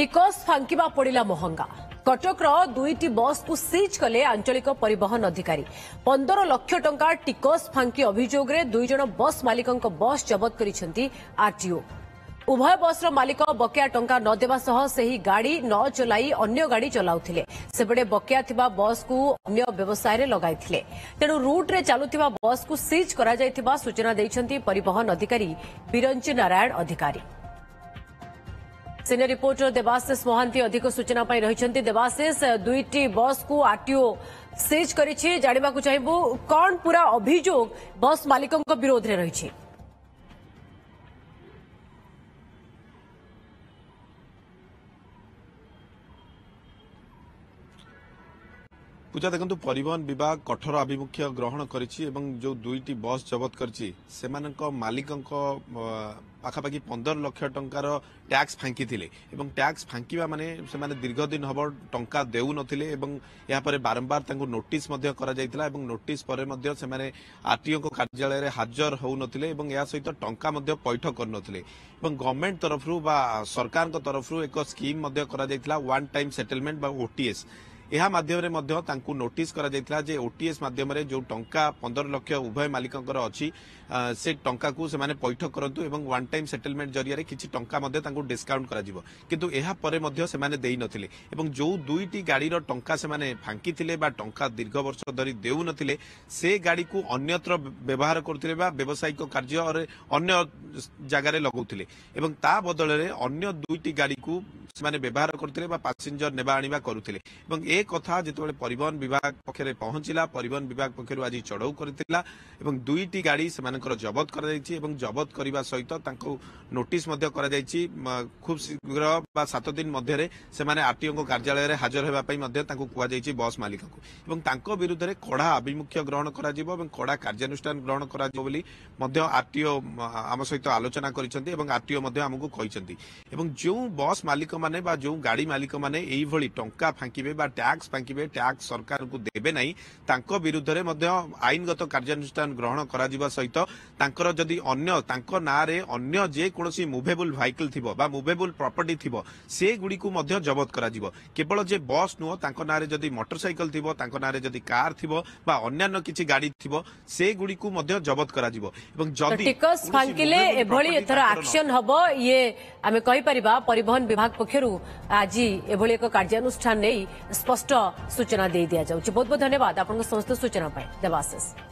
टिकस फांकिबा पड़िला महंगा कटकर दुईटी बस को सीज कले आंचलिक परिवहन अधिकारी 15 लाख टंका टिकस फांकी अभियोग रे दुई जन बस मालिकंक बस जबत करिसेंती आरटीओ। उभय बस मालिक बकेया टंका न देवा सह सही गाड़ी न चलाई अन्य गाड़ी चलाउथिले। सेबडे बकेया थिबा बस को अन्य व्यवसाय रे लगाइथिले। तेणु रूट रे चालुथिबा बस को सीज करा जायथिबा सूचना दैछंती परिवहन अधिकारी बिरंची नारायण अधिकारी। सीनियर रिपोर्टर देवाशीष महांती अधिक सूचना पाई रहिछंती। देवाशीष, दुईटी बस को आरटीओ सीज करिछि, जानिबा को चाहबो कोन पूरा अभियोग बस मालिकंक विरोध रे रहिछि? पूजा देखु परिवहन विभाग कठोर आभिमुख्य ग्रहण करिछि एवं जो दुईटी बस जबत करिछि सेमानक मालिकंक पाखापाखि 15 लाख टंकार टैक्स फांकी थिले एवं टैक्स फांकीबा माने सेमाने दीर्घ दिन हब टंका देउ नथिले एवं या परे बारंबार तांको नोटिस मध्य करा जायतिला एवं नोटिस परे मध्य सेमाने आरटीओ को कार्यालय रे हाजर होउ नथिले एवं या सहित टंका मध्य पैठ कर नथिले एवं गवर्नमेंट तरफरु बा सरकार को तरफरु एक स्कीम मध्य करा जायतिला वन टाइम सेटलमेंट बा ओटीएस। यह माध्यम नोटिस करा जायतिला जे ओटीएस माध्यम जो टंका 15 लाख उभय मालिकंकर अछि से टंका को से माने पैठ करंतु एवं वन टाइम सेटलमेंट जरिया रे किछि टंका मध्ये तांको डिस्काउंट करा जिवो। किंतु एहा परे मध्ये से माने देई नथिले एवं जो दुईटी गाड़ी रो टंका से माने फांकी थिले बा टंका दीर्घ वर्ष धरि देउ नथिले से गाड़ी को अन्यत्र व्यवहार करथिले बा व्यावसायिक कार्य और अन्य जगह रे लगौथिले एवं ता बदल रे अन्य दुईटी गाड़ी को से माने व्यवहार करथिले बा पैसेंजर नेबा आनिबा करूथिले एवं ए कथा जेतेबेले परिवहन विभाग पक्षरे पहुंचिला परिवहन विभाग पक्षरु आज चढ़ाऊ करथिला एवं दुईटी गाड़ी सेमानकर जबत करा जायछि एवं जबत करिबा सहित तांको नोटिस मध्य करा जायछि। खूब शीघ्र बा 7 दिन मध्य रे सेमाने आरटीओ को कार्यालय रे हाजर हेबा पई मध्य तांको कुआ जायछि बस मालिक को एवं तांको विरुद्ध रे कड़ा आभिमुख्य ग्रहण करा जिवो एवं कड़ा कार्यानुष्ठान ग्रहण करा जिवो बोली मध्य आरटीओ आम सहित आलोचना करिसेंती एवं आरटीओ मध्य हमकु कहिसेंती एवं जो बस मालिक माने बा जो गाड़ी मालिक माने एई भली टंका फांकीबे बा टैक्स फांकीबे टैक्स सरकार को देबे नहीं तांको विरुद्ध रे मध्य आईनगत कार्यानुष्ठान ग्रहण करा जिवो सहित तांकर जदि अन्य तांको नारे अन्य जे कोनोसी मूवेबल व्हीकल थिबो बा मूवेबल प्रॉपर्टी थिबो से गुडी को मध्य जबत करा जिवो। केवल जे बस नुओ तांको नारे जदि मोटरसाइकल थिबो तांको नारे जदि कार थिबो बा अन्यान्य किछि गाड़ी थिबो से गुडी को मध्य जबत करा जिवो एवं जदि टिकस फांकिले एभली एथरा एक्शन हबो ये आमे कहि परिबा परिवहन विभाग पक्षरु आज एभली एक कार्यानुष्ठान नै स्पष्ट सूचना दे दिया जाउछि। बहुत बहुत धन्यवाद आपन समस्त सूचना पाए देवाशीष।